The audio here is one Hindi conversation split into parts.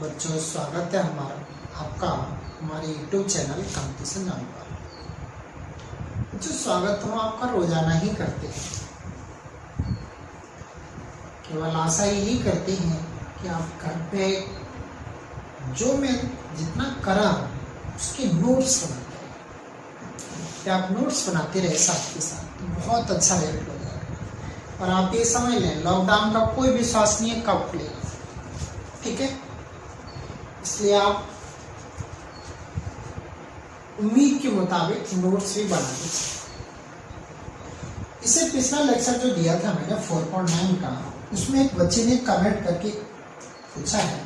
बच्चों, स्वागत है आपका हमारे YouTube चैनल कंपटीशन नाम पर। बच्चों, स्वागत हम आपका रोजाना ही करते हैं। केवल आशा यही करते हैं कि आप घर पे जो मैं जितना करा उसके नोट्स बनाते हैं। कि आप नोट्स बनाते रहे साथ के साथ तो बहुत अच्छा हेल्प हो जाएगा। और आप ये समझ लें, लॉकडाउन का कोई विश्वास नहीं है कब खुलेगा, ठीक है। इसलिए आप उम्मीद के मुताबिक नोट्स भी बना दीजिए। इससे पिछला लेक्चर जो दिया था मैंने 4.9 का, उसमें एक बच्चे ने कमेंट करके पूछा है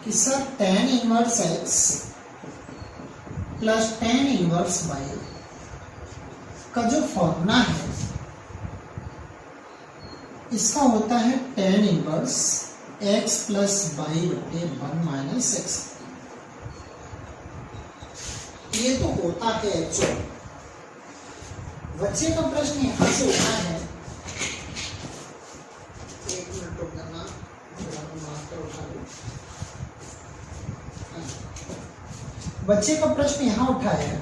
कि sir tan inverse x plus tan inverse y का जो फॉर्मूला है इसका होता है tan inverse x plus y बटे 1 माइनस एक्स। ये तो होता है जो बच्चे का प्रश्न यहाँ से उठा है। एक मिनट रुक जाना, मास्टर उठा लो। बच्चे का प्रश्न यहाँ उठा है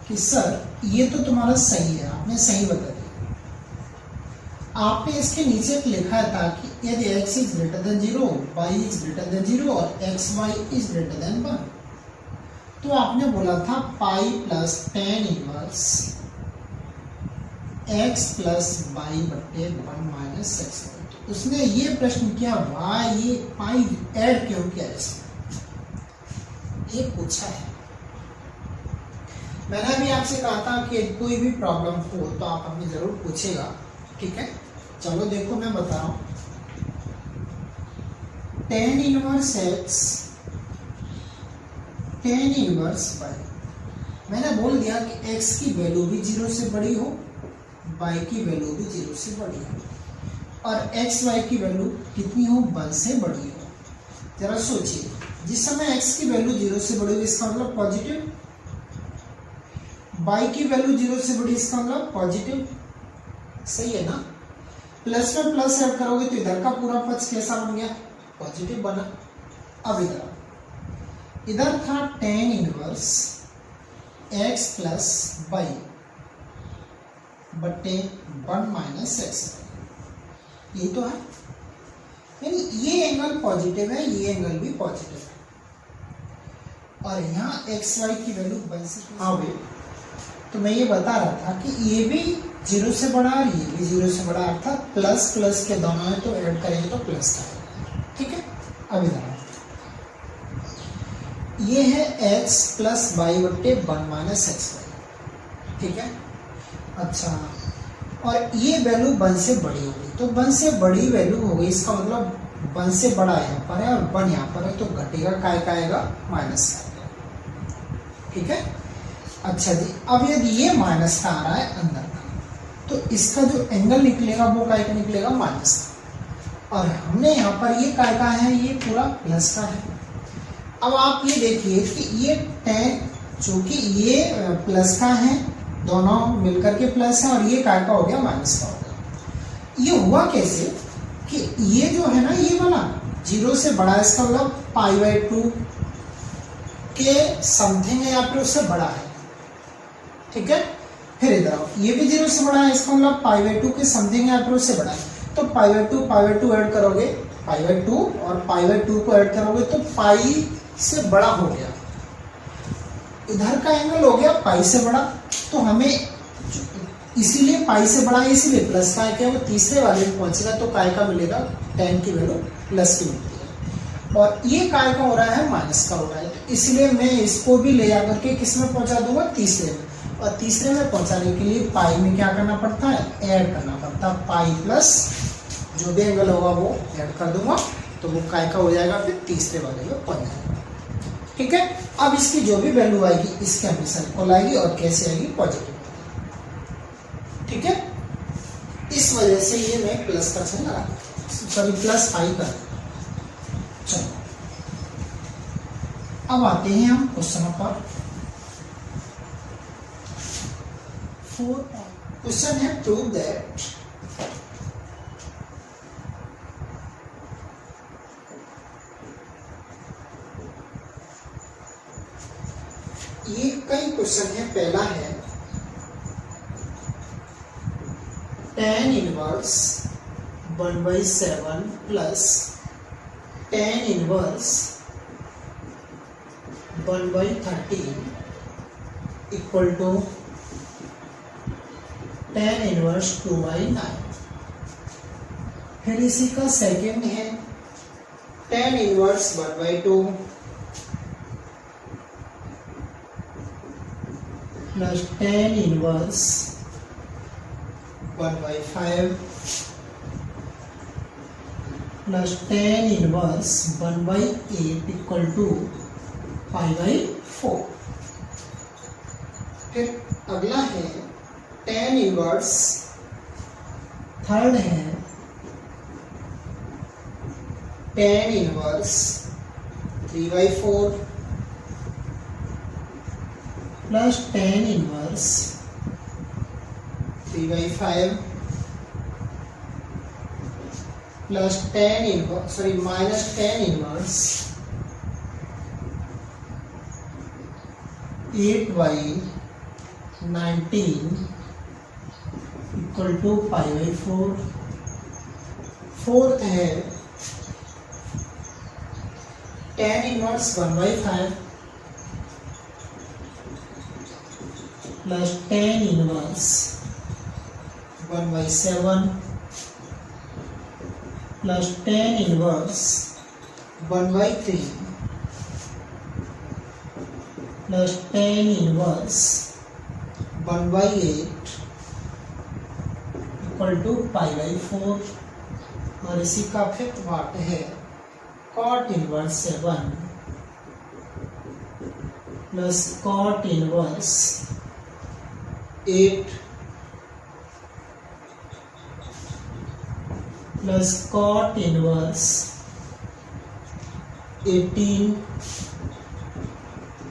कि सर ये तो तुम्हारा सही है, आपने सही बता दिया। आपने इसके नीचे लिखा था कि यदि x is greater than 0, y is greater than 0 और x y is greater than 1, तो आपने बोला था pi plus tan inverse x plus y बटे 1 माइनस एक्स। उसने ये प्रश्न किया, वाई ये पाई ऐड क्यों किया इसमें, ये पूछा है। मैंने भी आपसे कहा था कि कोई भी प्रॉब्लम हो तो आप हमें जरूर पूछेगा, ठीक है। चलो देखो मैं बता रहा हूं, tan inverse x tan inverse y। मैंने बोल दिया कि x की वैल्यू भी 0 से बड़ी हो, y की वैल्यू भी 0 से बड़ी हो और x y की वैल्यू कितनी हो, 1 से बड़ी हो। जरा सोचिए, जिस समय x की वैल्यू 0 से बड़ी हो इसका मतलब पॉजिटिव, y की वैल्यू 0 से बड़ी इसका मतलब पॉजिटिव, सही है ना। प्लस में प्लस ऐड करोगे तो इधर का पूरा पक्ष कैसा बन गया, पॉजिटिव बना। अब इधर था tan inverse x plus y बटे 1 माइनस एक्स, यही तो है। यानी ये एंगल पॉजिटिव है, ये एंगल भी पॉजिटिव है और यहाँ एक्स वाई की वैल्यू 1 से भाई, तो मैं ये बता रहा था कि ये भी 0 से बड़ा और ये भी 0 से बड़ा, अर्थात प्लस प्लस के दोनों है तो ऐड करेंगे तो प्लस का, ठीक है। अब इधर ये है x प्लस वाई बट्टे 1 माइनस एक्स वाई, ठीक है। अच्छा, और ये वैल्यू 1 से बड़ी होगी, तो 1 से बड़ी वैल्यू होगी, इसका मतलब 1 से बड़ा यहाँ पर है और 1 यहाँ पर है, तो घटेगा काय का आएगा, माइनस का आएगा, ठीक है। अच्छा जी, अब यदि ये माइनस का आ रहा है अंदर का, तो इसका जो एंगल निकलेगा वो काय का निकलेगा, माइनस का। और हमने यहाँ पर ये काय का है, ये पूरा प्लस का है। अब आप ये देखिए कि ये tan, चूंकि ये प्लस का है, दोनों मिलकर के प्लस है, और ये काय का हो गया, माइनस का हो गया। ये हुआ कैसे कि ये जो है ना, ये वाला 0 से बड़ा, इसका मतलब π/2 के समथिंग है या फिर उससे बड़ा है, ठीक है। फिर इधर आओ, ये भी 0 से बड़ा है, इसका मतलब π/2 के समथिंग या फिर उससे बड़ा है, तो π/2 ऐड करोगे, π/2 और π/2 को ऐड करोगे तो पाई से बड़ा हो गया, इधर का एंगल हो गया पाई से बड़ा। तो हमें इसीलिए पाई से बड़ा है, इसीलिए प्लस का है, वो तीसरे वाले में पहुंचेगा तो काय का मिलेगा, tan की वैल्यू प्लस की मिलती है, और ये काय का हो रहा है, माइनस का हो रहा है। तो इसलिए मैं इसको भी ले जाकर के किस में पहुंचा दूंगा, तीसरे में, और तीसरे में पहुंचाने के लिए पाई में क्या करना पड़ता है, ऐड करना पड़ता है। पाई प्लस जो भी एंगल होगा वो ऐड कर दूंगा, तो वो काय का हो जाएगा, फिर तीसरे वाले में पहुंच जाएगा, ठीक है। अब इसकी जो भी वैल्यू आएगी इसके हमेशा इक्वल आएगी, और कैसे आएगी, पॉजिटिव, ठीक है। इस वजह से ये मैं प्लस का चिन्ह लगा, सॉरी प्लस पाई का। चलो अब आते हैं हम क्वेश्चन पर। क्वेश्चन है प्रूव दैट ये कई क्वेश्चन है। पहला है tan inverse 1/7 plus tan inverse 1/13 equal to tan inverse 2/9। फिर इसी का सेकंड है tan inverse 1/2 plus tan inverse 1/5 plus tan inverse 1/8 equal to 5/4। फिर अगला है tan इनवर्स, थर्ड है tan inverse 3/4 plus tan inverse 3/5 plus minus tan inverse 8/19 equal to 5/4। Fourth है tan inverse 1/5 plus tan inverse 1/7 plus tan inverse 1/3 plus tan inverse 1/8 equal to 5/4। और इसी का फिफ्थ पार्ट है cot inverse 7 plus cot inverse 8 plus cot inverse 18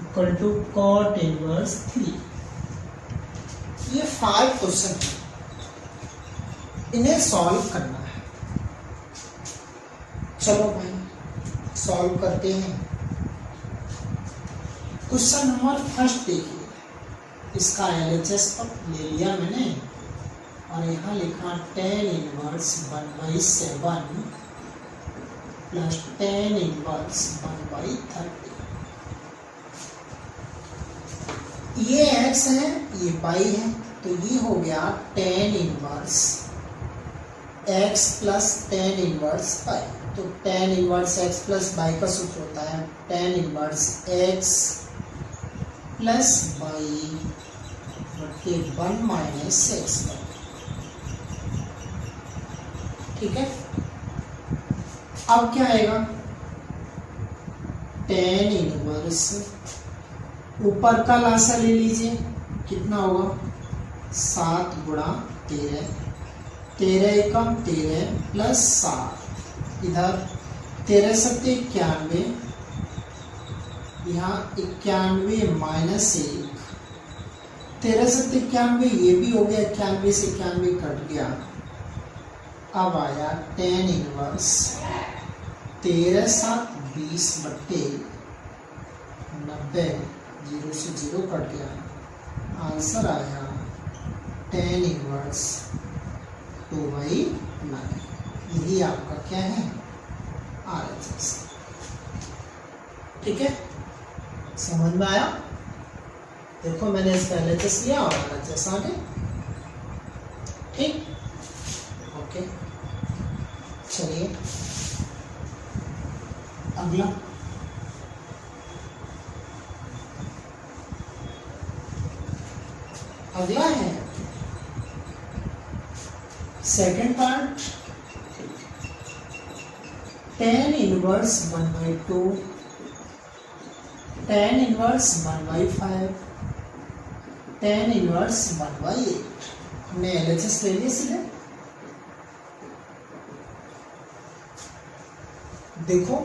equal to cot inverse 3। ये 5 क्वेश्चन है, इन्हें सॉल्व करना है। चलो भाई सॉल्व करते हैं। क्वेश्चन नंबर फर्स्ट देखिए, इसका LHS ले लिया मैंने और यहाँ लिखा tan inverse 1/7 plus tan inverse 1/30। ये x है, ये y है, तो ये हो गया tan inverse x plus tan inverse y। तो tan inverse x plus y का सूत्र होता है tan inverse x plus y बटे 1 माइनस x। ठीक है, अब क्या आएगा tan इनवर्स, ऊपर का लासा ले लीजिए, कितना होगा 7 गुणा 13, 13 एकम 13 प्लस 7, इधर 13 सत्ते 91, यहाँ 91 माइनस 1, 13 सत्ते 91, ये भी हो गया 91 से 91 कट गया। अब आया tan इनवर्स 13 7 20 बट्टे 90, 0 से 0 कट गया। आंसर आया tan इनवर्स 2/9। यही आपका क्या है RHS। ठीक है, समझ में आया? देखो मैंने इसका LHS लिया और RHS आ गया। ठीक, ओके, चलिए अगला। अगला है second part tan inverse 1/2 tan inverse 1/5 tan inverse 1/8। हमने LHS ले लिया सीधे। देखो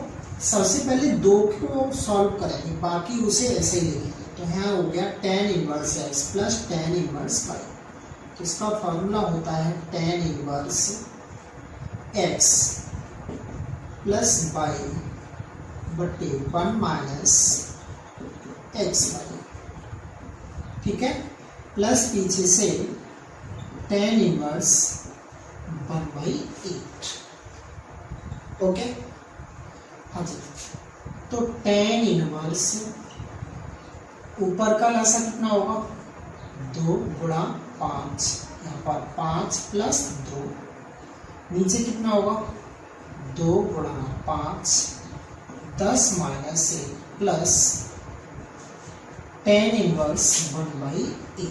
सबसे पहले 2 को सॉल्व करेंगे, बाकी उसे ऐसे ही लेंगे। तो यहाँ हो गया tan inverse x plus tan inverse y। तो इसका फॉर्मूला होता है tan inverse x plus y बटे 1 माइनस एक्स वाई। ठीक है, प्लस पीछे से tan इनवर्स 1/8। ओके, हाँ जी। तो tan इनवर्स ऊपर का लसा कितना होगा 2 गुणा 5, यहाँ पर 5 प्लस 2, नीचे कितना होगा 2 गुणा 5 10 माइनस 1 प्लस tan इनवर्स 1/8।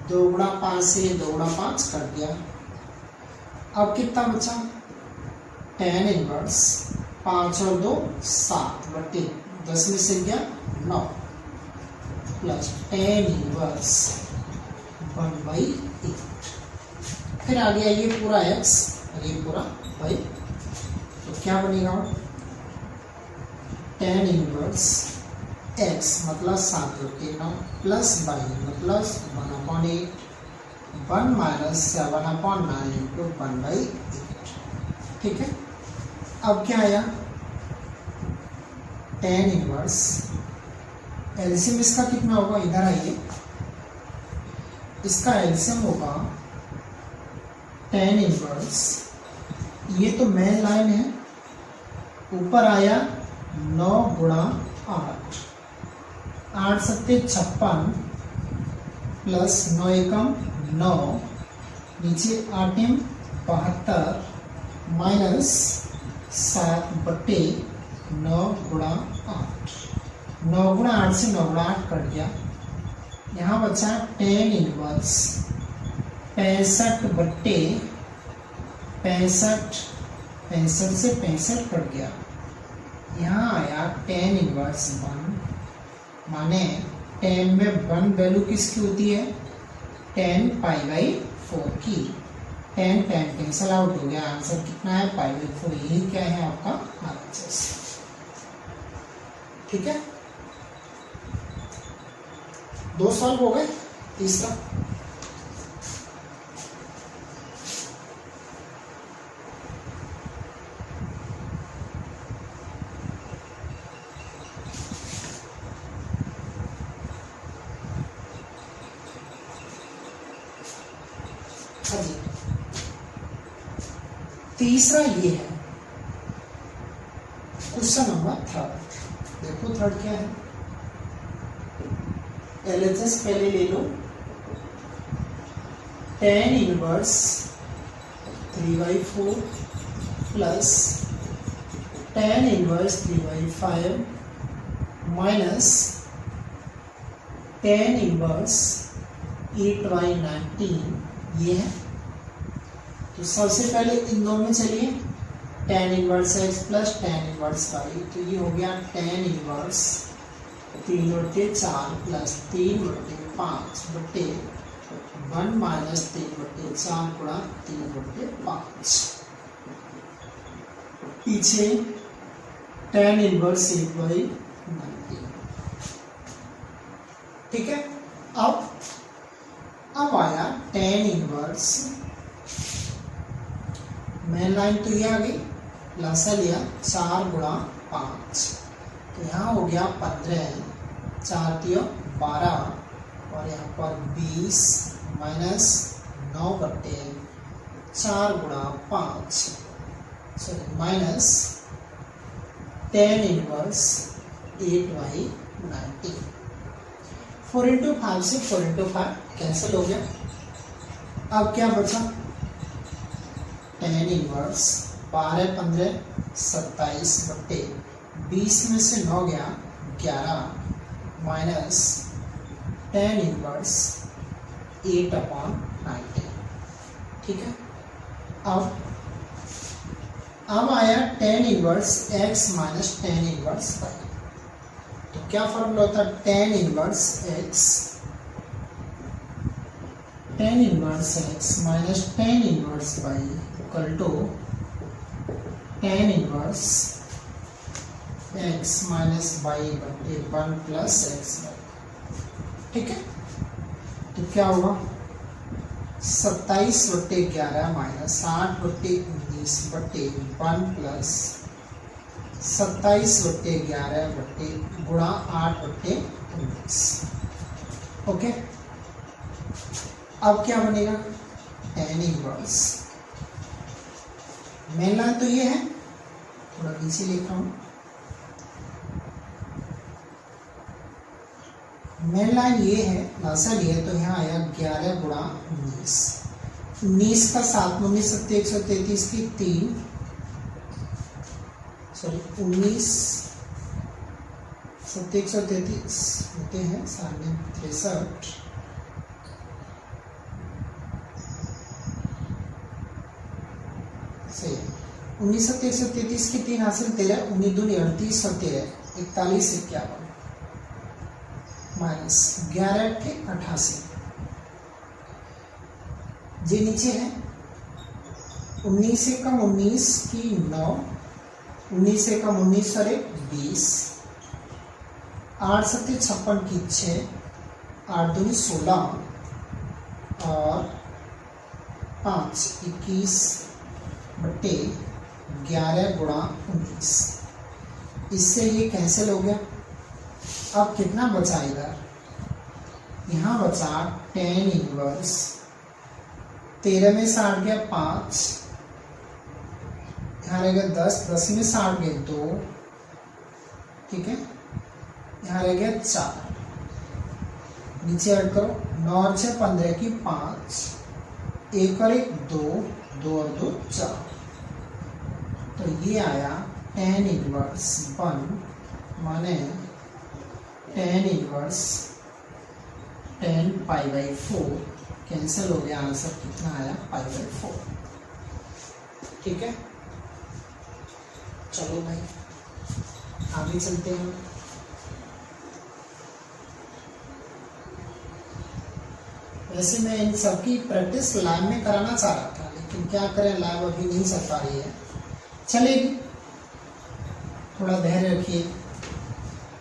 2 गुणा 5 से 2 गुणा 5 कर दिया। अब कितना बचा tan इनवर्स 5 और 2 7 बटे 10 में से गया 9 प्लस tan इनवर्स 1/8। फिर आ गया ये पूरा x और ये पूरा y, तो क्या बनेगा tan इनवर्स x मतलब 7/9 प्लस y मतलब 1/8, 1 माइनस 7/9 इंटू 1/8। ठीक है, अब क्या आया tan इनवर्स एलसीएम इसका कितना होगा, इधर आइए, इसका एलसीएम होगा tan इनवर्स, ये तो मेन लाइन है, ऊपर आया 9 गुणा 8, 8 सत्ते 56 प्लस 9 एकम 9, नीचे 8 एम 72 माइनस 7 बटे 9 गुणा 8, 9 गुणा 8 से 9 गुणा 8 कट गया, यहाँ बचा tan इनवर्स 65 बट्टे 65, 65 से 65 कट गया, यहाँ आया tan इनवर्स 1, माने tan में 1 वैल्यू किसकी होती है tan π/4 की, tan कैंसल आउट हो गया, आंसर कितना है π/4, यही क्या है आपका आंसर। ठीक है, 2 सॉल्व हो गए, तीसरा हाँ जी, तीसरा ये है क्वेश्चन नंबर 3। देखो 3 क्या है, LHS पहले ले लो, tan inverse 3/4 plus tan inverse 3/5 minus tan inverse 8/19, ये है। तो सबसे पहले इन दोनों में चलिए, tan inverse x plus tan inverse y, तो ये हो गया tan इनवर्स 3/4 प्लस 3/5 बटे 1 माइनस 3/4 गुणा 3/5, पीछे tan इनवर्स 8/19। ठीक है, अब आया tan इनवर्स, मेन लाइन तो ये आ गई, लसा लिया 4 गुणा 5, तो यहाँ हो गया 15, 4 तिया 12 और यहाँ पर 20 माइनस 9 बटे 4 गुणा 5, sorry minus tan inverse 8/19। 4 into 5 से 4 इंटू 5 कैंसिल हो गया, अब क्या बचा tan इनवर्स 12 15 27 बटे 20 में से 9 गया 11 माइनस tan इनवर्स 8/19। ठीक है, अब आया tan inverse x minus tan inverse y, तो क्या फॉर्मूला होता है tan inverse x minus tan inverse y equal to tan inverse x minus y बटे 1 प्लस xy। ठीक है, तो क्या होगा 27 बटे 11 माइनस 8 बटे 19 बटे 1 प्लस 27 बटे 11 बटे गुणा 8 बटे 19। ओके, अब क्या बनेगा, tan इनवर्स, मेन लाइन तो ये है, थोड़ा नीचे लिख रहा हूं, मेन लाइन ये है, लासल ये है, तो यहाँ आया 11 गुणा 19, 19 का 7 19 सत्ते 133 की 3, सॉरी 19 सत्ते 133 होते हैं 63, सही है, 19 सत्ते 133 की 3 हासिल 13, 19 दूनी 38 और 13 41 51 माइनस 11 के 88, जी नीचे है 19 से कम 19 की 9, 19 से कम 19 और 1 20, 8 सत्ते 56 की 6, 8 दूनी 16 और 5 21 बट्टे 11 गुणा 19, इससे ये कैंसिल हो गया। अब कितना बचा इधर, यहाँ बचा tan इनवर्स, 13 में से 8 गया 5, यहाँ रह गया 10, 10 में से 8 गए 2, ठीक है, यहाँ रह गया 4, नीचे ऐड करो, 9 और 6 15 की 5, 1 और 1 2, 2 और 2 4, तो ये आया tan इनवर्स 1 माने tan inverse 10 pi by 4, cancel हो गया, आंसर कितना आया पाई बाई 4, ठीक है। चलो भाई आगे चलते हैं। वैसे मैं इन सबकी प्रैक्टिस लैब में कराना चाह रहा था, लेकिन क्या करें, लैब अभी नहीं चल पा रही है, चलेगी, थोड़ा धैर्य रखिए।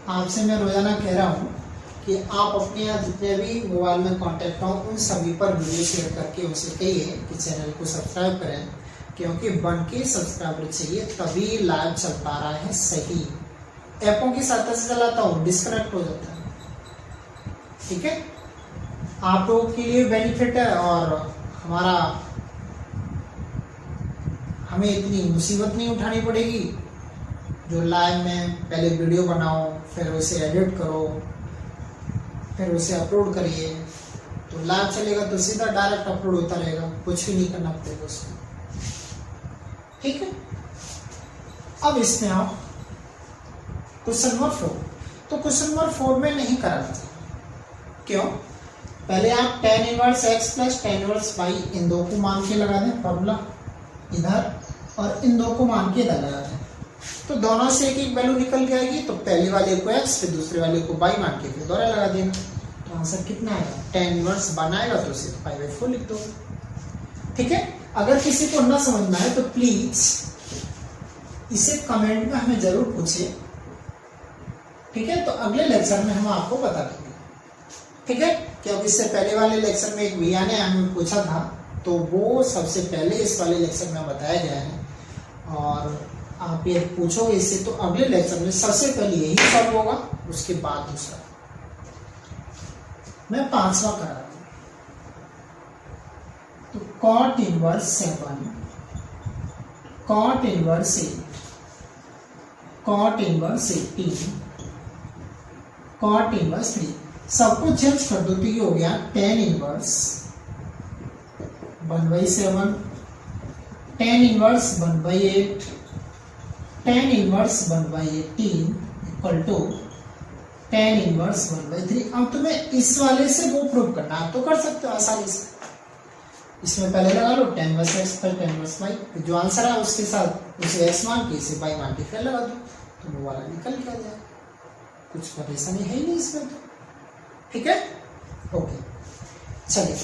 आपसे मैं रोजाना कह रहा हूँ कि आप अपने यहाँ जितने भी मोबाइल में कांटेक्ट हो उन सभी पर वीडियो शेयर करके उनसे कहिए कि चैनल को सब्सक्राइब करें, क्योंकि बन के सब्सक्राइबर चाहिए तभी लाइव चल पा रहा है सही। ऐपों की सहायता से चलाता हूँ, डिस्कनेक्ट हो जाता है, ठीक है। आप लोगों के लिए बेनिफिट है और हमें इतनी मुसीबत नहीं उठानी पड़ेगी जो लाइव में पहले वीडियो बनाओ, फिर उसे एडिट करो, फिर उसे अपलोड करिए, तो लाइव चलेगा तो सीधा डायरेक्ट अपलोड होता रहेगा, कुछ भी नहीं करना पड़ेगा उसमें, ठीक है। अब इसमें आओ क्वेश्चन नंबर 4, तो क्वेश्चन नंबर 4 में नहीं कराना चाहिए, क्यों, पहले आप tan inverse x plus tan inverse y इन दो को मान के लगा दें फॉर्मूला इधर, और इन दो को मान के इधर लगा दें, तो दोनों से एक एक वैल्यू निकल के आएगी, तो पहले वाले को x फिर दूसरे वाले को y मान के फिर दोहरा लगा देना, तो आंसर कितना आएगा, tan इनवर्स बनाएगा तो उसे पाई बाई 4 लिख दो, ठीक है। अगर किसी को ना समझना है तो प्लीज इसे कमेंट में हमें जरूर पूछिए, ठीक है, तो अगले लेक्चर में हम आपको बता देंगे, ठीक है। क्योंकि इससे पहले वाले लेक्चर में एक भैया ने हमें पूछा था, तो वो सबसे पहले इस वाले लेक्चर में बताया गया है, और आप ये पूछोगे इससे तो अगले लेक्चर में सबसे पहले यही सॉल्व होगा, उसके बाद दूसरा। मैं 5वां करा रहा हूं, तो cot inverse 7, cot inverse 8, cot inverse 18, cot inverse 3, सब कुछ चेंज कर दो तो ये हो गया tan inverse 1/7, tan inverse 1/8, tan inverse 1/18 equal to tan inverse 1/3। अब तुम्हें इस वाले से वो प्रूव करना, आप तो कर सकते हो आसानी से, इसमें पहले लगा लो tan इनवर्स x पर tan इनवर्स y, जो आंसर है उसके साथ उसे x मान के इसे y मान के फिर लगा दो, तो वो वाला निकल के आ जाए, कुछ परेशानी है ही नहीं इसमें, तो ठीक है, ओके, चलिए।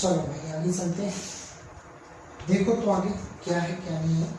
चलो भाई आगे चलते हैं, देखो तो आगे क्या है क्या नहीं है।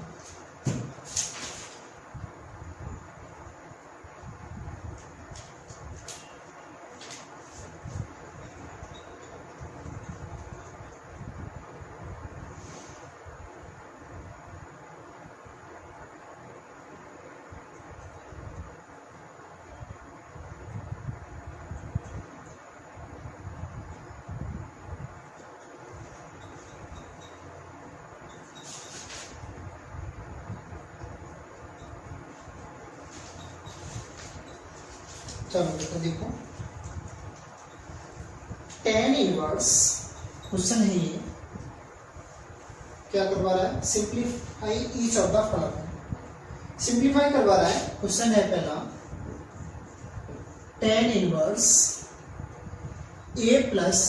चलो बेटा देखो, tan इनवर्स क्वेश्चन है ये, क्या करवा रहा है, simplify each of the following, simplify करवा रहा है। क्वेश्चन है पहला, tan inverse a plus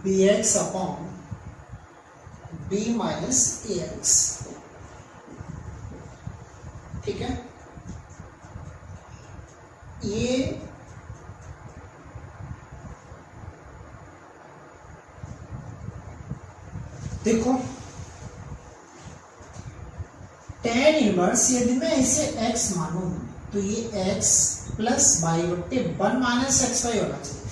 b x upon b minus a x, ठीक है। ये देखो tan इनवर्स यदि मैं इसे x मानूं तो ये x प्लस बाई बट्टे 1 माइनस एक्स वाई होना चाहिए।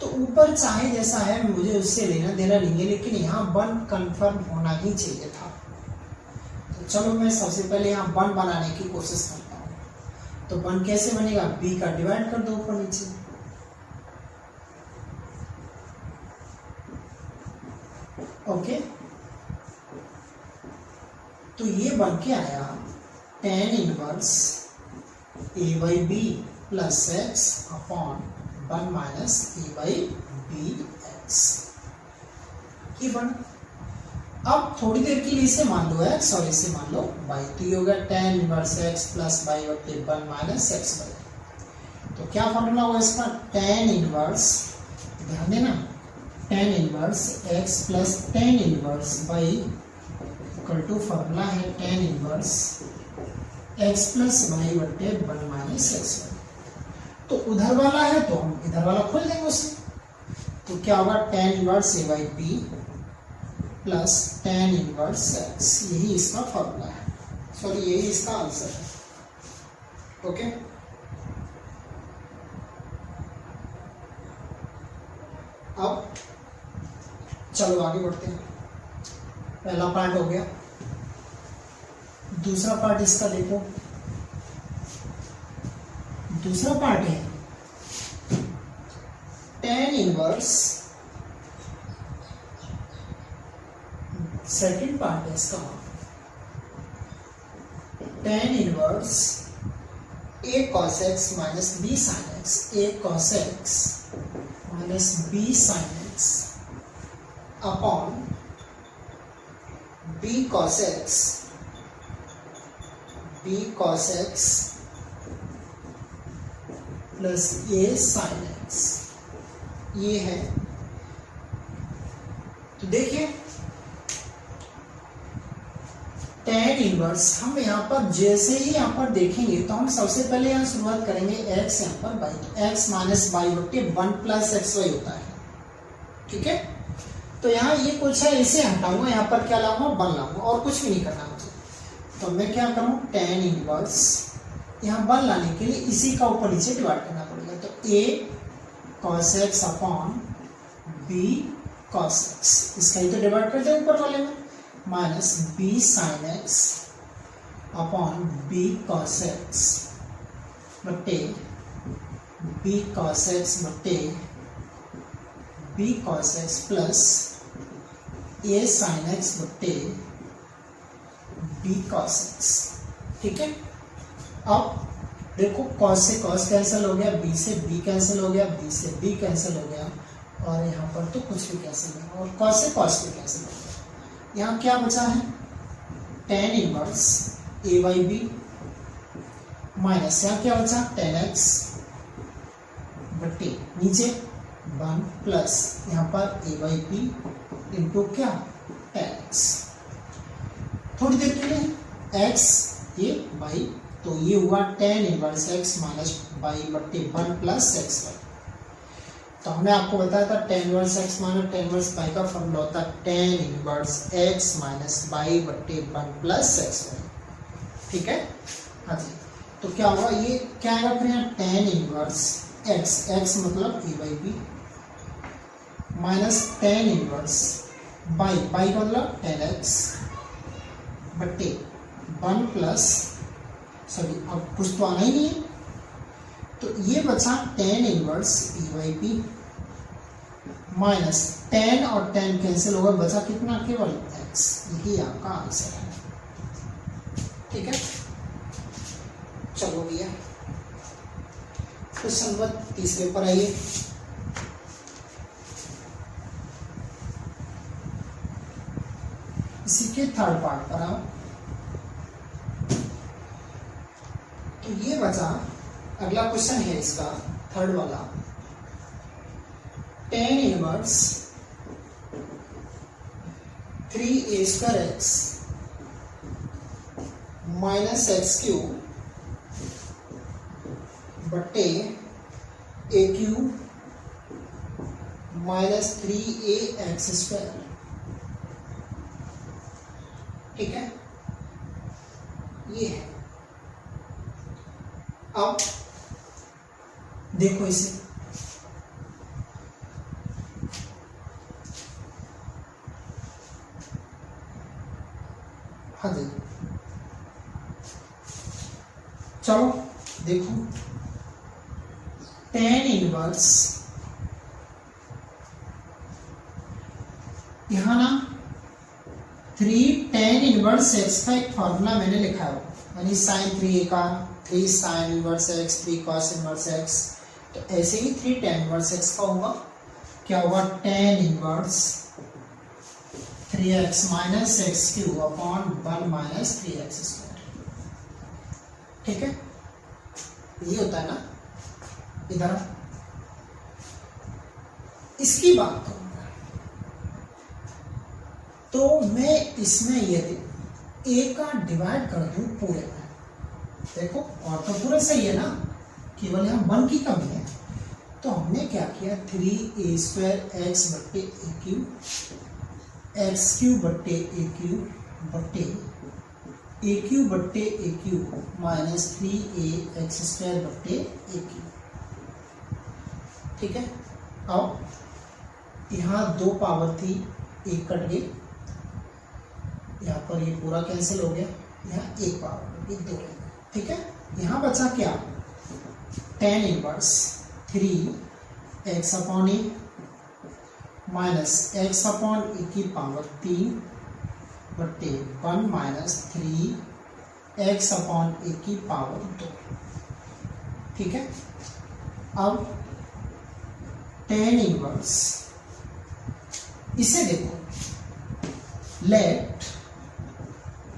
तो ऊपर चाहे जैसा है मुझे उससे लेना देना नहीं है, लेकिन यहाँ 1 कंफर्म होना ही चाहिए था। तो चलो मैं सबसे पहले यहाँ 1 बनाने की कोशिश करता हूँ। तो 1 कैसे बनेगा, b का डिवाइड कर दो ऊपर नीचे, ओके। तो ये बन के आया tan inverse a by b plus x upon 1 minus a by b x, ये बन। अब थोड़ी देर के लिए इसे मान लो x और इसे मान लो y, तो ये होगा tan inverse x plus y बटे 1 माइनस एक्स बाई। तो क्या फॉर्मूला होगा इसका, tan इनवर्स, ध्यान देना, tan inverse x plus tan inverse y equal to formula है tan inverse x plus y बटे 1 माइनस एक्स बाई। तो उधर वाला है तो हम इधर वाला खोल देंगे उसे, तो क्या होगा tan inverse a by b plus tan inverse x, यही इसका फॉर्मूला है, सॉरी यही इसका आंसर है, ओके। अब चलो आगे बढ़ते हैं, पहला पार्ट हो गया, दूसरा पार्ट इसका देखो। दूसरा पार्ट है tan इनवर्स, सेकेंड पार्ट है इसका tan inverse a cos x minus b sin x, a cos x minus b sin x upon b cos x plus a sin x, ये है। तो देखिए tan इनवर्स हम यहाँ पर जैसे ही यहाँ पर देखेंगे तो हम सबसे पहले यहाँ शुरुआत करेंगे x यहाँ पर y, तो x माइनस बाई बट्टे 1 प्लस एक्स वाई होता है, ठीक है। तो यहाँ ये कुछ है, इसे हटाऊंगा, यहाँ पर क्या लाऊंगा, 1 लाऊंगा, और कुछ भी नहीं करना मुझे। तो मैं क्या करूँ, tan इनवर्स यहाँ 1 लाने के लिए इसी का ऊपर नीचे डिवाइड करना पड़ेगा। तो a cos x upon b cos x, इसका ही तो डिवाइड करते हैं ऊपर वाले में, minus b sin x upon b cos x बट्टे b cos x बट्टे b cos x plus a sin x बट्टे b cos x, ठीक है। अब देखो cos से cos कैंसिल हो गया, b से b कैंसिल हो गया, b से b कैंसिल हो गया, और यहाँ पर तो कुछ भी कैंसिल हो गया, और cos से cos भी कैंसिल हो गया। यहाँ क्या बचा है, tan inverse a by b minus यहाँ क्या बचा, tan x बट्टे नीचे 1 प्लस यहाँ पर a बाई बी इंटू क्या, tan x। थोड़ी देर के लिए x ये बाई, तो ये हुआ tan inverse x minus by बट्टे 1 प्लस एक्स वाई। तो हमने आपको बताया था tan inverse x minus tan inverse y का फॉर्मूला होता है tan inverse x minus y बट्टे 1 प्लस xy। ठीक है, हाँ जी। तो क्या होगा, ये क्या आएगा फिर यहाँ tan इनवर्स x मतलब a by b minus tan inverse y का मतलब tan x बट्टे 1 प्लस, सॉरी अब कुछ तो आना ही नहीं है, तो ये बचा tan inverse e by b minus tan और tan कैंसिल होगा, बचा कितना, केवल x। यही आपका आंसर है। ठीक है, चलो भैया क्वेश्चन नंबर 3 पर आइए। इसी के थर्ड पार्ट पर आओ। तो ये बचा, अगला क्वेश्चन है इसका थर्ड वाला, tan inverse 3a square x minus x cube बट्टे a cube minus 3ax square. ठीक है, ये है। अब देखो इसे, हाँ जी, चलो देखो tan इनवर्स, यहां ना 3 tan इनवर्स x का एक फॉर्मूला मैंने लिखा है, यानी साइन 3a का 3 sine inverse x 3 cos inverse x। तो ऐसे ही 3 tan इनवर्स x का होगा, क्या होगा, tan inverse 3x minus x cube upon 1 minus 3x square. ठीक है, ये होता है ना। इधर इसकी बात करूंगा तो मैं इसमें यदि a का डिवाइड कर दूं पूरे में, देखो और तो पूरा सही है ना, केवल यहाँ 1 की कमी है। तो हमने क्या किया, 3a स्क्वायर एक्स बट्टे ए क्यूब एक्स क्यूब बट्टे ए क्यूब बट्टे ए क्यूब बट्टे a cube minus 3a x square बट्टे ए क्यूब। ठीक है, अब यहाँ 2 पावर थी, 1 कट गई, यहाँ पर ये पूरा कैंसिल हो गया, यहाँ 1 पावर होगी 2। ठीक है, यहाँ बचा क्या, tan इनवर्स 3x अपॉन ए माइनस x अपॉन ए की पावर 3 बट्टे 1 माइनस 3x अपॉन ए की पावर 2। ठीक है, अब tan इनवर्स, इसे देखो, let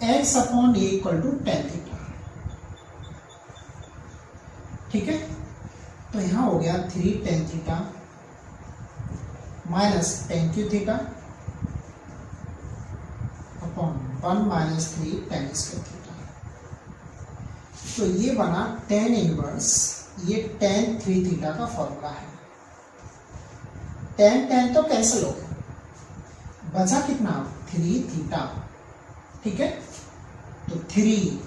x upon a equal to tan theta. ठीक है, तो यहां हो गया 3 tan theta minus tan cube theta upon 1 minus 3 tan square theta. तो ये बना tan इनवर्स, ये tan 3 थीटा का फॉर्मूला है। tan तो कैंसिल हो गया, बचा कितना, 3 थीटा। ठीक है, तो 3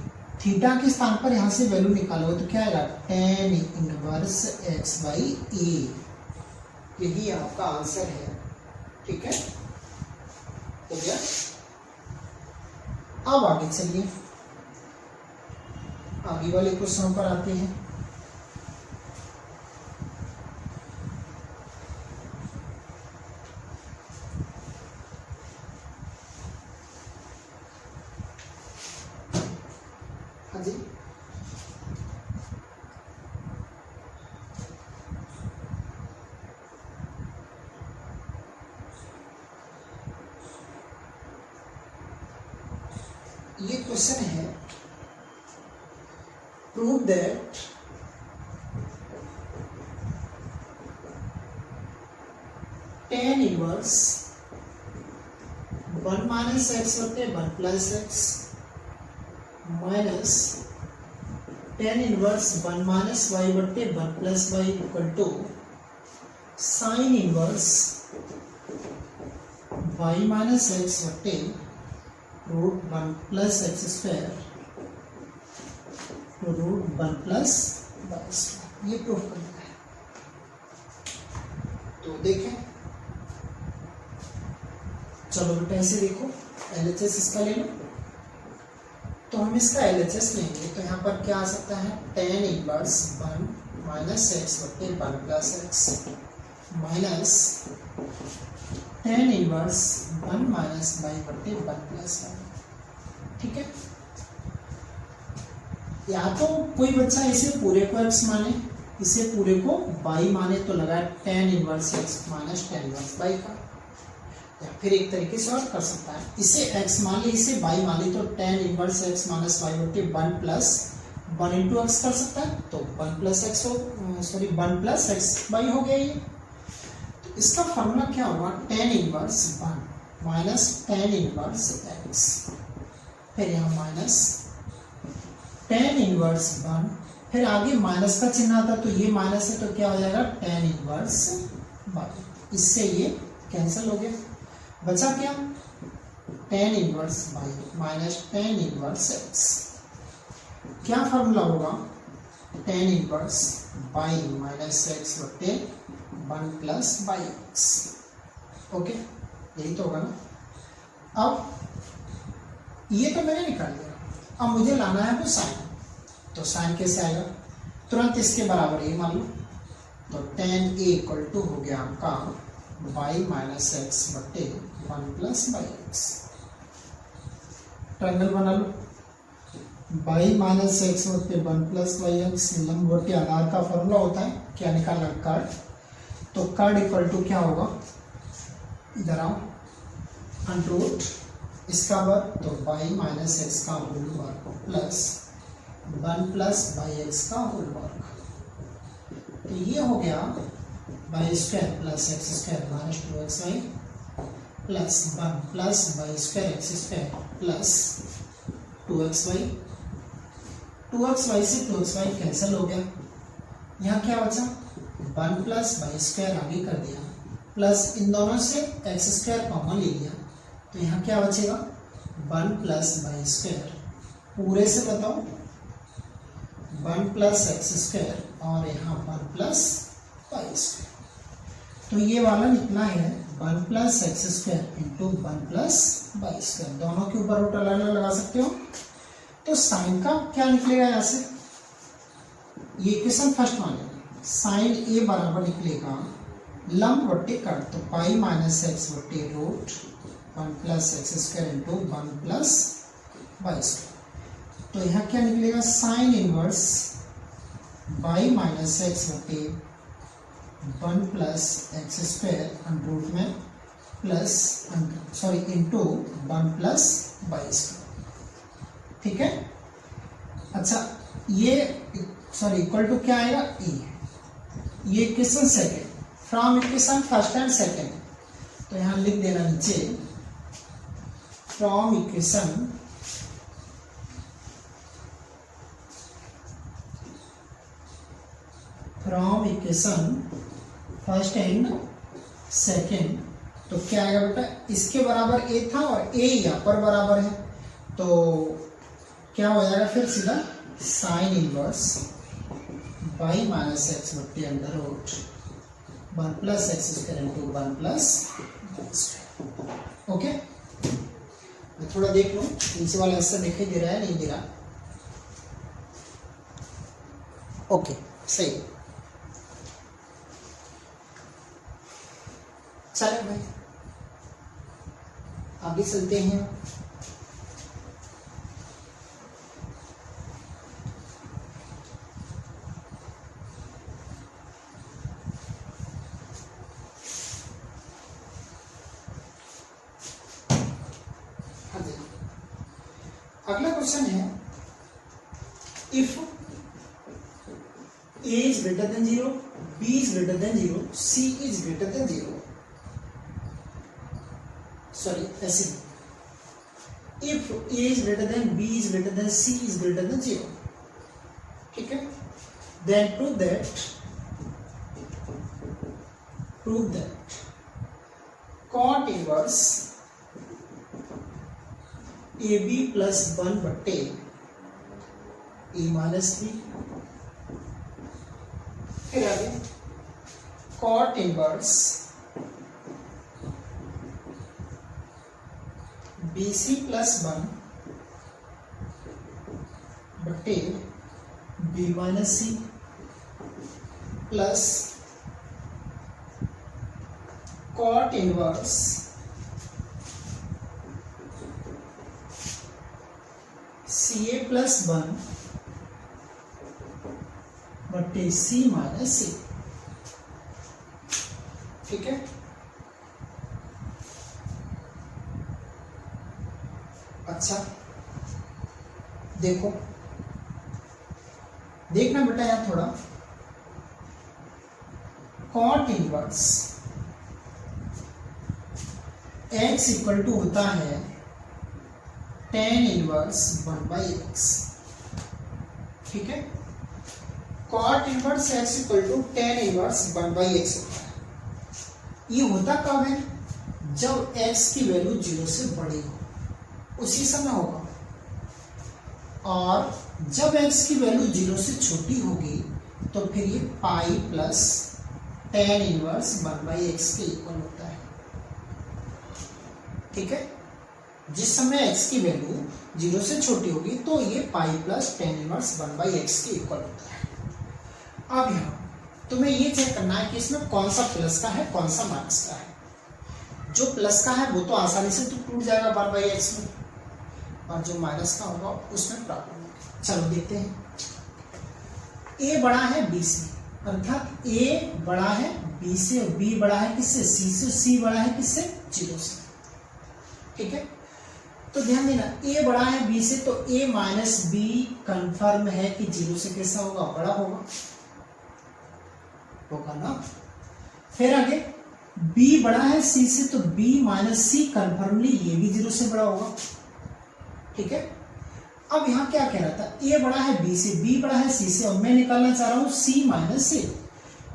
थीटा के स्थान पर यहां से वैल्यू निकालोगे तो क्या आएगा, tan इनवर्स x बाई ए। यही आपका आंसर है। ठीक है, हो गया। अब आगे चलिए, आगे वाले क्वेश्चन पर आते हैं। हाँ जी, ये क्वेश्चन है, prove that tan inverse 1 minus x बटे 1 plus x minus tan inverse 1 minus y बट्टे 1 plus y equal to sine inverse y minus x बटे root 1 plus x square to root 1 plus y square, ये प्रूफ करना है। तो देखें, चलो बेटा ऐसे देखो, LHS इसका ले लो। तो हम इसका LHS लेंगे तो यहाँ पर क्या आ सकता है, tan इनवर्स 1 माइनस एक्स बटे 1 plus x minus tan inverse 1 minus y बटे 1 प्लस वाई। ठीक है, या तो कोई बच्चा इसे पूरे को x माने, इसे पूरे को y माने, तो लगा tan inverse x minus tan inverse y का। या फिर एक तरीके से और कर सकता है, इसे x मान ली, इसे y मान ली, तो tan inverse x minus y बटे 1 प्लस 1 इंटू एक्स कर सकता है, तो 1 प्लस एक्स हो, सॉरी 1 प्लस एक्स वाई हो गया ये। तो इसका फॉर्मूला क्या होगा, tan inverse 1 minus tan inverse x, फिर यहाँ माइनस tan इनवर्स 1, फिर आगे माइनस का चिन्ह आता तो ये माइनस है, तो क्या हो जाएगा tan इनवर्स y, इससे ये कैंसिल हो गया, बचा क्या tan inverse y minus tan inverse x। क्या फॉर्मूला होगा, tan inverse y minus x बटे 1 प्लस वाई एक्स। ओके, यही तो होगा ना। अब ये तो मैंने निकाल लिया, अब मुझे लाना है वो साइन। तो साइन कैसे आएगा, तुरंत इसके बराबर ये मान लो, तो tan a इक्वल टू हो गया आपका y माइनस एक्स बटे 1 प्लस वाई एक्स। ट्रायंगल बना लो, y माइनस एक्स बटे 1 प्लस वाई एक्स, लंबवती आधार का फॉर्मूला होता है, क्या निकालना, कर्ड। तो कर्ड इक्वल टू क्या होगा, इधर आओ, अंडरूट इसका वर्ग, तो y माइनस एक्स का होल वर्ग प्लस 1 प्लस वाई एक्स का होल वर्ग। तो ये हो गया y square plus x square minus 2xy plus 1 plus y square x square plus 2xy। 2xy से 2xy कैंसिल हो गया, यहाँ क्या बचा, 1 प्लस वाई स्क्वायर आगे कर दिया, प्लस इन दोनों से एक्स स्क्वायर कॉमन ले लिया, तो यहाँ क्या बचेगा 1 प्लस वाई स्क्वायर, पूरे से बताओ 1 प्लस एक्स स्क्वायर और यहाँ 1 प्लस वाई स्क्वायर। तो ये वाला निकला है 1 plus x square into 1 plus y square, दोनों के ऊपर रूट अलग अलग लगा सकते हो। तो साइन का क्या निकलेगा, यहाँ से ये इक्वेशन फर्स्ट मान लेंगे, साइन ए बराबर निकलेगा लंब बट्टे कर्ड, तो पाई माइनस एक्स बट्टे root 1 plus x square into 1 plus y square. तो यहाँ क्या निकलेगा, sine inverse y minus x बटे 1 प्लस एक्स स्क्वायर अंडरूट में plus sorry into 1 plus y square. ठीक है, अच्छा ये सॉरी इक्वल टू क्या आएगा, e, ये equation second from equation first and second, तो यहाँ लिख देना नीचे from equation first and second. तो क्या आएगा बेटा, इसके बराबर a था और a यहाँ पर बराबर है, तो क्या हो जाएगा फिर सीधा sine inverse y minus x बट्टे under root 1 plus x square into 1 plus y square. Okay, मैं थोड़ा देख लूँ नीचे वाला आंसर दिखाई दे रहा है, नहीं दे रहा। ओके, सही, चलो भाई आगे चलते हैं। अगला क्वेश्चन है, if a is greater than 0, b is greater than 0, c is greater than 0, sorry ऐसे, if a is greater than b is greater than c is greater than 0, ठीक है, then prove that prove that cot inverse a b plus 1 बट्टे ए माइनस बी। फिर आगे cot inverse b c plus 1 बट्टे b minus c plus cot inverse c a plus 1 बट्टे सी माइनस सी। ठीक है, अच्छा देखो, देखना बेटा यहां थोड़ा, cot inverse x equal to होता है tan इनवर्स 1/x। ठीक है, cot inverse x equal to tan inverse 1/x होता है। ये होता कब है? जब x की वैल्यू 0 से बड़ी हो, उसी समय होगा। और जब x की वैल्यू 0 से छोटी होगी तो फिर ये पाई प्लस tan इनवर्स 1/x के इक्वल होता है। ठीक है, जिस समय x की वैल्यू 0 से छोटी होगी तो ये पाई प्लस tan इनवर्स 1/x के इक्वल होता है। अब यहाँ तुम्हें ये चेक करना है कि इसमें कौन सा प्लस का है, कौन सा माइनस का है। जो प्लस का है वो तो आसानी से तो टूट जाएगा 1/x में, और जो माइनस का होगा उसमें प्रॉब्लम होगी। चलो देखते हैं। a बड़ा है b से, अर्थात a बड़ा है b से और b बड़ा है किससे? c से। c बड़ा है किससे? 0 से। ठीक है, तो ध्यान देना, a बड़ा है b से तो a माइनस b कंफर्म है कि 0 से कैसा होगा? बड़ा होगा ना। फिर आगे b बड़ा है c से तो b माइनस c कंफर्मली ये भी 0 से बड़ा होगा। ठीक है, अब यहां क्या कह रहा था? a बड़ा है b से, b बड़ा है c से, और मैं निकालना चाह रहा हूं c माइनस a।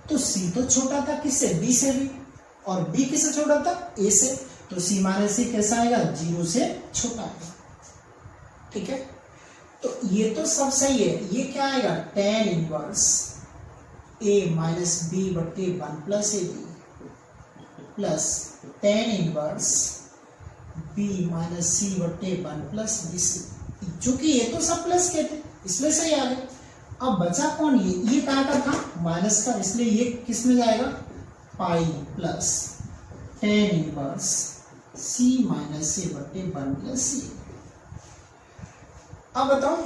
तो c तो छोटा था किससे? b से भी, और b किससे छोटा था? a से। तो c माइनस a कैसा आएगा? 0 से छोटा आएगा। ठीक है, तो ये तो सब सही है। ये क्या आएगा? tan inverse a minus b बट्टे 1 plus a b plus tan inverse b minus c बट्टे 1 प्लस बी सी, जो कि ये तो सब प्लस के थे इसलिए सही आ गए। अब बचा कौन? ये कहाँ का था? माइनस का, इसलिए ये किस में जाएगा? पाई plus tan inverse c minus c बट्टे 1 प्लस c। अब बताओ,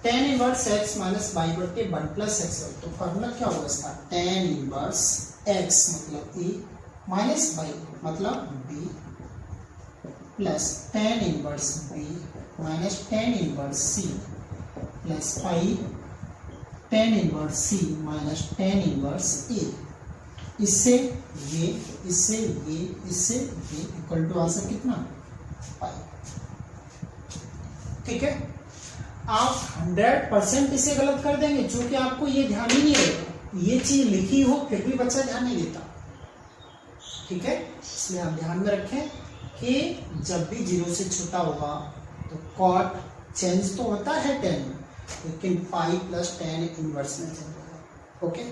tan inverse x minus y बट्टे 1 प्लस x, तो फॉर्मूला क्या होगा इसका? tan इनवर्स x मतलब a माइनस y मतलब b plus tan inverse b minus tan inverse c plus pi tan inverse c minus tan inverse a। इससे ये, इससे ये, इससे ये इक्वल टू आंसर कितना? पाई। ठीक है, आप 100% इसे गलत कर देंगे, जो कि आपको ये ध्यान ही नहीं रहेगा। ये चीज लिखी हो फिर भी बच्चा ध्यान नहीं देता। ठीक है, इसलिए आप ध्यान में रखें कि जब भी 0 से छोटा होगा तो कॉट चेंज तो होता है tan, लेकिन पाई प्लस tan इनवर्स में चेंज होगा। ओके,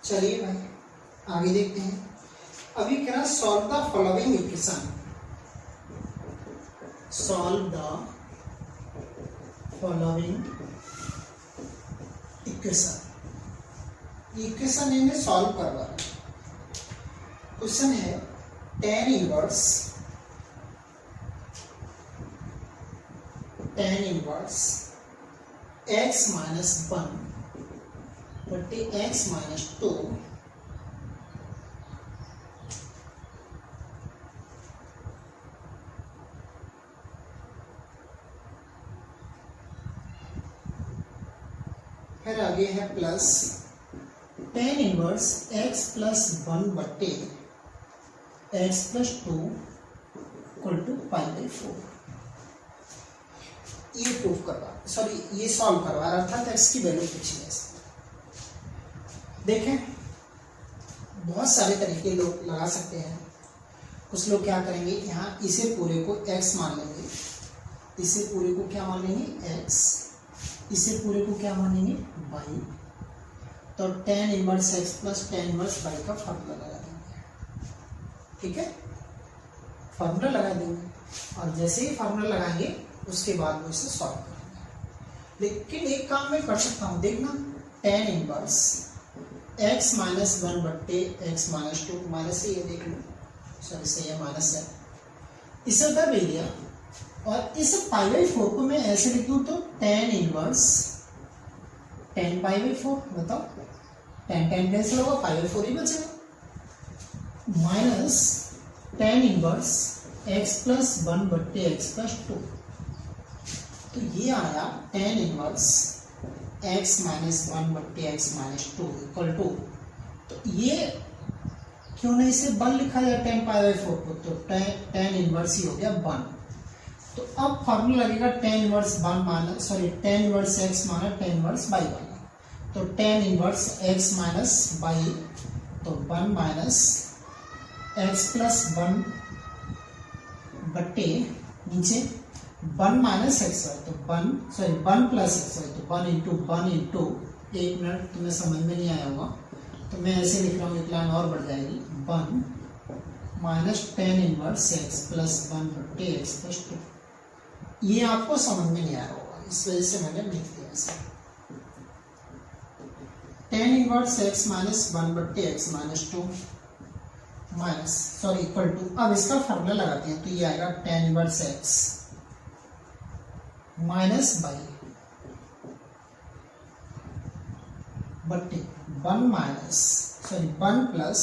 चलिए भाई आगे देखते हैं। अभी कह रहा solve the following equation, solve the following equation, equation इन्हें सॉल्व करवा रहे हैं। क्वेश्चन है tan इनवर्स x माइनस 1 बटे x माइनस 2 फिर आगे है plus tan inverse x plus 1 बटे x प्लस 2 इक्वल टू π/4। ये प्रूफ करवा, सॉरी ये सॉल्व करवा, अर्थात x की वैल्यू पूछी है। देखें बहुत सारे तरीके लोग लगा सकते हैं। कुछ लोग क्या करेंगे, यहाँ इसे पूरे को x मान लेंगे, इसे पूरे को क्या मान लेंगे x, इसे पूरे को क्या मानेंगे y, तो tan inverse x plus tan inverse y का फॉर्मूला लगा देंगे। ठीक है, फॉर्मूला लगा देंगे और जैसे ही फॉर्मूला लगाएंगे उसके बाद वो इसे सॉल्व करेंगे। लेकिन एक काम मैं कर सकता हूँ, देखना tan इनवर्स x माइनस 1 बट्टे x माइनस 2, माइनस से ये देख लो, सॉरी से ये माइनस है, इसे उधर ले लिया और इस π/4 को मैं ऐसे लिख दूँ तो tan इनवर्स tan π/4, बताओ tan कैंसिल होगा, π/4 ही बचेगा, minus tan inverse x plus 1 बट्टे x प्लस 2, तो ये आया tan इनवर्स x माइनस 1 बट्टे x माइनस 2 इक्वल टू, तो ये क्यों नहीं इसे 1 लिखा जाए tan π/4 को, तो tan इनवर्स ही हो गया 1। तो अब फॉर्मूला लगेगा tan inverse 1 minus, sorry tan inverse x minus tan inverse y वाला, तो tan inverse x minus y, तो 1 माइनस x प्लस 1 बट्टे नीचे 1 माइनस एक्स वाई, तो 1 प्लस एक्स वाई, तो 1 इंटू 1 मिनट तुम्हें समझ में नहीं आया होगा तो मैं ऐसे लिख रहा हूँ, एक लाइन और बढ़ जाएगी, 1 minus tan inverse x plus 1 बट्टे एक्स प्लस 2। ये आपको समझ में नहीं आ रहा होगा, इस वजह से मैंने लिख दिया ऐसे, tan इनवर्स एक्स माइनस 1 बट्टे x minus 2 minus, sorry equal to, अब इसका फॉर्मूला लगाते हैं तो ये आएगा tan inverse x minus by बट्टे 1 minus, sorry 1 plus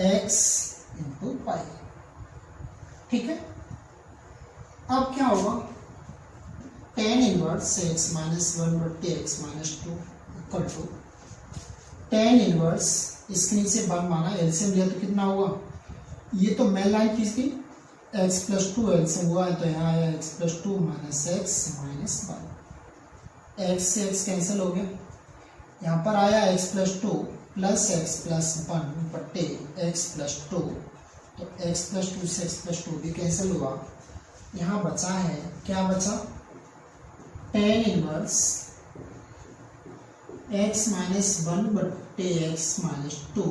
x into pi. ठीक है, अब क्या होगा, tan इनवर्स एक्स माइनस 1 बट्टे x minus 2 equal to tan inverse, इसके नीचे 1 माना, एलसीएम लिया तो कितना हुआ, ये तो मैं लाइन खींच दी, x प्लस 2 एलसीएम हुआ है तो यहाँ आया x plus 2 minus x minus 1, x से x कैंसिल हो गया, यहाँ पर आया x plus 2 plus x plus 1 बट्टे एक्स प्लस 2, तो x प्लस 2 से x प्लस 2 भी कैंसिल हुआ, यहाँ बचा है, क्या बचा, tan इनवर्स x माइनस 1 बट्टे x minus 2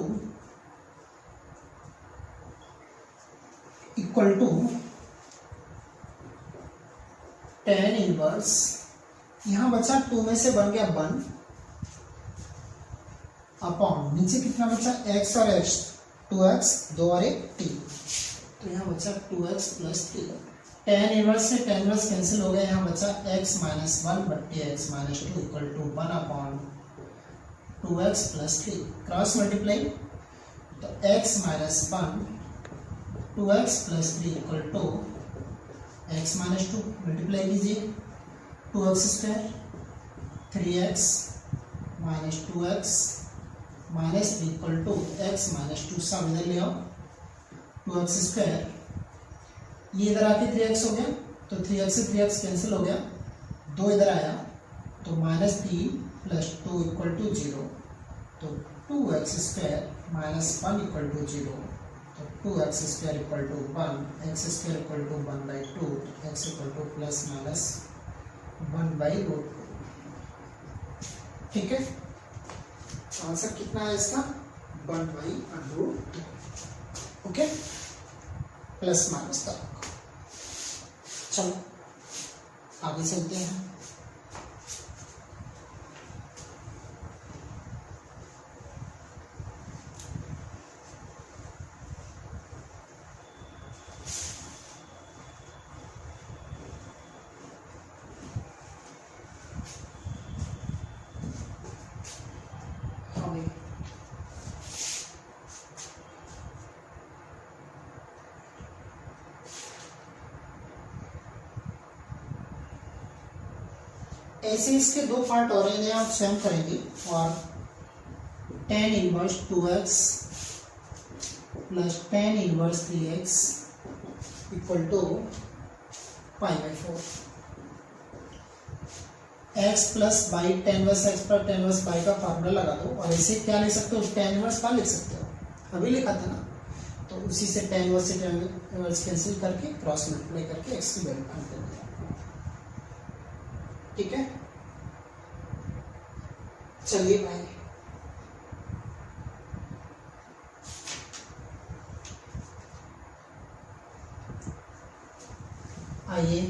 equal to tan inverse, यहाँ बचा 2 में से बन गया 1 अपॉन, नीचे कितना बचा x और x, 2x 2 और 1 t, तो यहाँ बचा 2x प्लस 3, tan इनवर्स से tan इनवर्स कैंसिल हो गया, यहाँ बचा x माइनस 1 बट्टे x minus 2 equal to 1 upon 2x plus 3, cross multiply, तो x minus 1 2x plus 3 equal to x minus 2, multiply कीजिए, 2x square 3x minus 2x minus 3 equal to x minus 2, सब इधर ले आओ, 2x स्क्वायर, ये इधर आके 3x हो गया, तो 3x से 3x कैंसिल हो गया, 2 इधर आया तो माइनस 3 प्लस 2 इक्वल टू 0, तो 2x square minus 1 equal to 0, तो 2x square equal to 1, x square equal to 1/2, x equal to plus minus 1/√2। ठीक है, आंसर कितना है इसका, 1/√2। ओके, प्लस माइनस का, चलो आगे चलते हैं। ऐसे इसके दो पार्ट और हैं, आप स्वयं करेंगे। और tan inverse 2x plus tan inverse 3x equal to π/4। x plus y tan inverse x पर tan वर्स बाई का फार्मूला लगा दो। और ऐसे क्या लिख सकते हो, tan इनवर्स का लिख सकते हो, अभी लिखा था ना, तो उसी से tan इनवर्स से tan इनवर्स कैंसिल करके क्रॉस मल्टीप्लाई करके x की वैल्यू फाइंड कर दिया। ठीक है, चलिए भाई आइए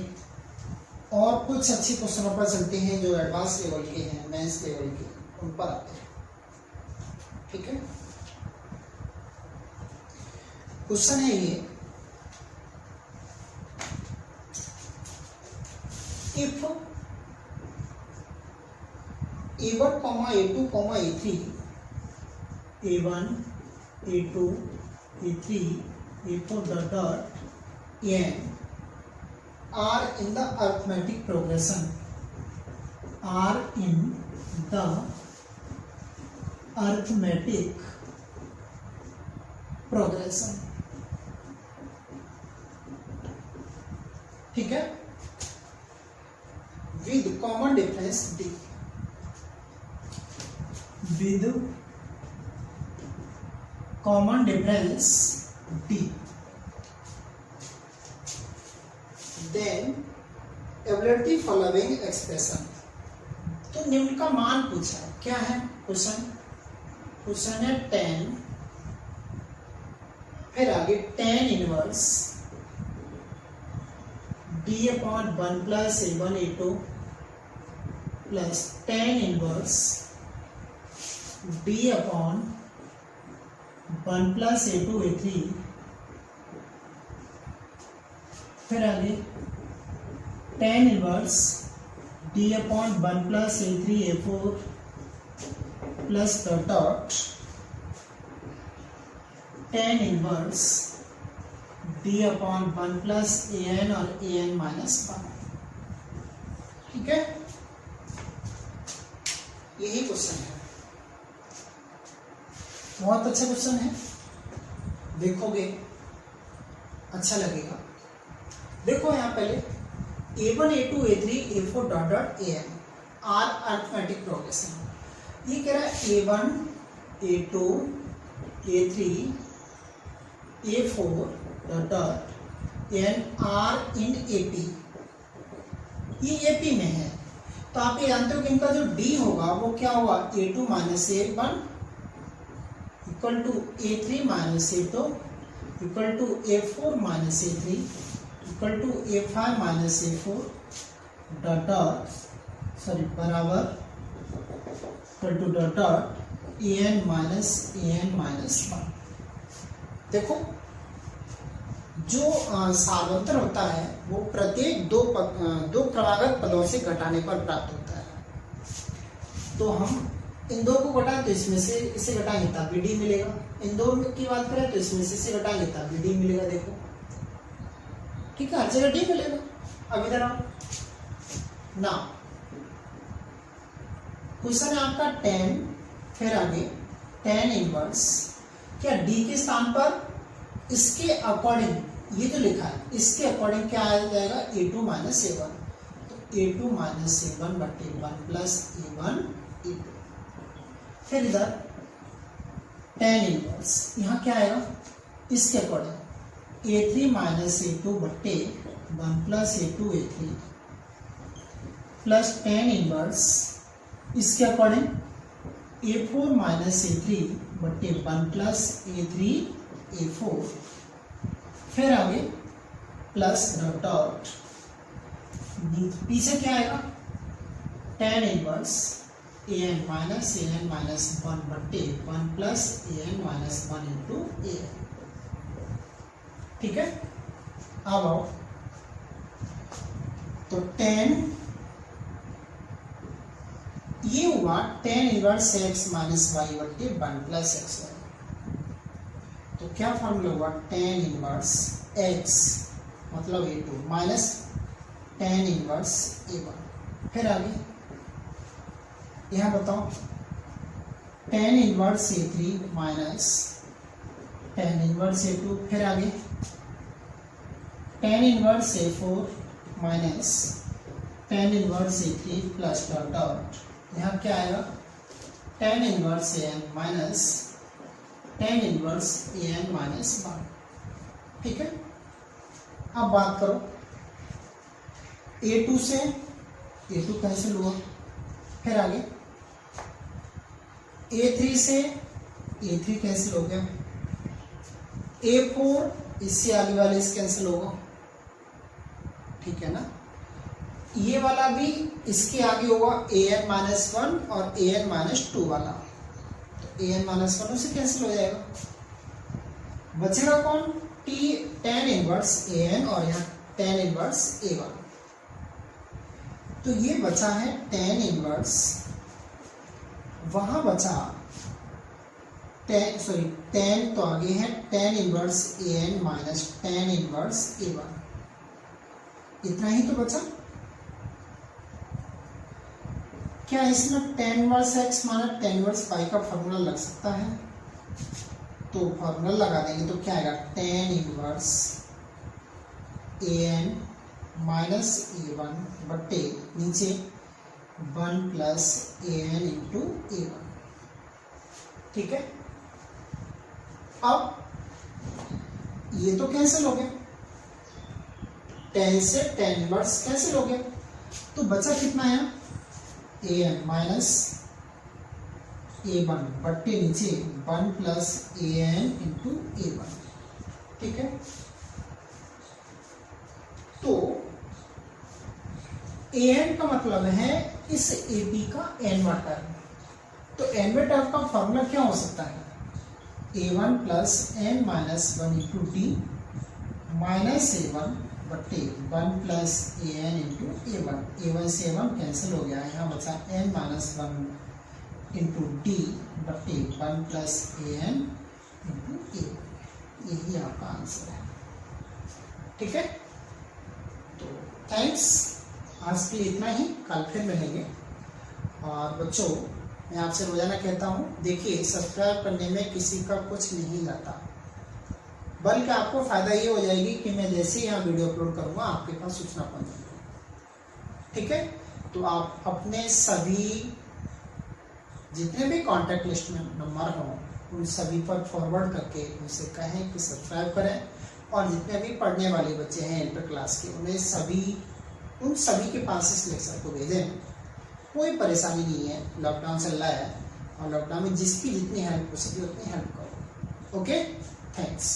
और कुछ अच्छे क्वेश्चनों पर चलते हैं जो एडवांस लेवल के हैं, मेंस लेवल के, उन पर आते हैं। ठीक है, क्वेश्चन है ये, if A1, A2, A3, A1, A2, A3, A4 n are in the arithmetic progression, are in the arithmetic progression। ठीक है, with common difference d, with common difference d, then evaluate the following expression। तो निम्न का मान पूछा है, क्या है क्वेश्चन, क्वेश्चन है tan, फिर आगे tan inverse d/1 plus a1 a2 plus tan inverse d/1 plus a2 a3, फिर आगे tan inverse d/1 plus a3 a4 plus dot tan inverse d/1 plus an और an माइनस 1। ठीक है, यही क्वेश्चन है, बहुत अच्छा क्वेश्चन है, देखोगे अच्छा लगेगा। देखो यहाँ पहले a1 a2 a3 a4 dot an are arithmetic progression. ये कह रहा है a1 a2 a3 a4 dot n are in AP, ये AP में है, तो आप ये जानते हो कि इनका जो D होगा वो क्या होगा, a2 minus a1 equal to a3 minus a2 equal to a4 minus a3 equal to a5 minus a4 dot sorry बराबर equal to dot an minus 1। देखो जो सार्वत्र होता है वो प्रत्येक दो क्रमागत पदों से घटाने पर प्राप्त होता है। तो हम इन दो को घटाएं तो इसमें से इसे घटाएंगे तब भी डी मिलेगा, इन दो की बात करें तो इसमें से इसे घटाएंगे तब भी डी मिलेगा। देखो ठीक है, हर जगह डी मिलेगा। अब इधर आओ ना, क्वेश्चन है आपका tan, फिर आगे tan इनवर्स, क्या डी के स्थान पर इसके अकॉर्डिंग ये जो लिखा है इसके अकॉर्डिंग क्या आ जाएगा, a2 माइनस a1, तो a2 माइनस a1 बटे 1 प्लस a1 a2। फिर इधर tan इनवर्स, यहाँ क्या आएगा इसके अकॉर्डिंग a3 माइनस a2 बटे 1 plus a2 a3 plus tan inverse इसके अकॉर्डिंग a4 माइनस a3 बटे 1 प्लस a3 a4, फिर आगे प्लस डॉट पी से क्या आएगा, tan inverse a n minus 1 बट्टे 1 plus a n minus 1 into a n. ठीक है, अब आओ तो tan ये हुआ tan inverse x minus y बट्टे 1 प्लस एक्स वाई। तो क्या फॉर्मूला हुआ, tan इनवर्स एक्स मतलब a2 minus tan inverse a1। फिर आगे यहां बताओ tan inverse a3 minus tan inverse a2। फिर आगे tan inverse a4 minus tan inverse a3 plus dot dot यहाँ क्या आएगा, tan inverse an minus tan inverse an minus 1। ठीक है, अब बात करो a2 से a2 कैंसिल हुआ। फिर आगे a3 से a3 कैंसिल हो गया, a4 इससे आगे वाले से कैंसिल होगा। ठीक है ना, ये वाला भी इसके आगे होगा an माइनस 1 और an माइनस 2 वाला, तो an माइनस 1 से कैंसिल हो जाएगा। बचेगा कौन, tan इनवर्स an और यहाँ tan इनवर्स a1। तो ये बचा है tan इनवर्स, वहां बचा tan तो आगे है tan inverse an minus tan inverse a1। इतना ही तो बचा। क्या इसमें tan इनवर्स x माना tan इनवर्स पाई का फॉर्मूला लग सकता है, तो फॉर्मूला लगा देंगे तो क्या आएगा, tan inverse an minus a1 बट्टे नीचे 1 प्लस an इंटू a1। ठीक है, अब ये तो कैंसिल हो गया, tan से tan इनवर्स कैंसिल हो गया, तो बचा कितना है an माइनस a1 बट्टे नीचे 1 प्लस an इंटू a1। ठीक है, तो an का मतलब है इस ab का nवां टर्म, तो nवें टर्म का फॉर्मूला क्या हो सकता है, a1 plus n minus 1 into D minus a1 बट्टे 1 plus an into a1। a1 से a1 कैंसिल हो गया, यहाँ बचा n माइनस 1 इंटू डी बट्टे 1 प्लस an इंटू a1। यही आपका आंसर है। ठीक है, तो थैंक्स, आज के लिए इतना ही, कल फिर मिलेंगे। और बच्चों मैं आपसे रोजाना कहता हूँ, देखिए सब्सक्राइब करने में किसी का कुछ नहीं जाता, बल्कि आपको फायदा ये हो जाएगी कि मैं जैसे ही यहाँ वीडियो अपलोड करूँगा आपके पास सूचना पहुँच जाएगी। ठीक है, तो आप अपने सभी जितने भी कॉन्टैक्ट लिस्ट में नंबर हों उन सभी पर फॉरवर्ड करके उनसे कहें कि सब्सक्राइब करें, और जितने भी पढ़ने वाले बच्चे हैं इंटर क्लास के उन सभी के पास इस लेक्चर को भेजें। कोई परेशानी नहीं है, लॉकडाउन चल रहा है और लॉकडाउन में जिसकी जितनी हेल्प हो सके उतनी हेल्प करो। Okay, thanks.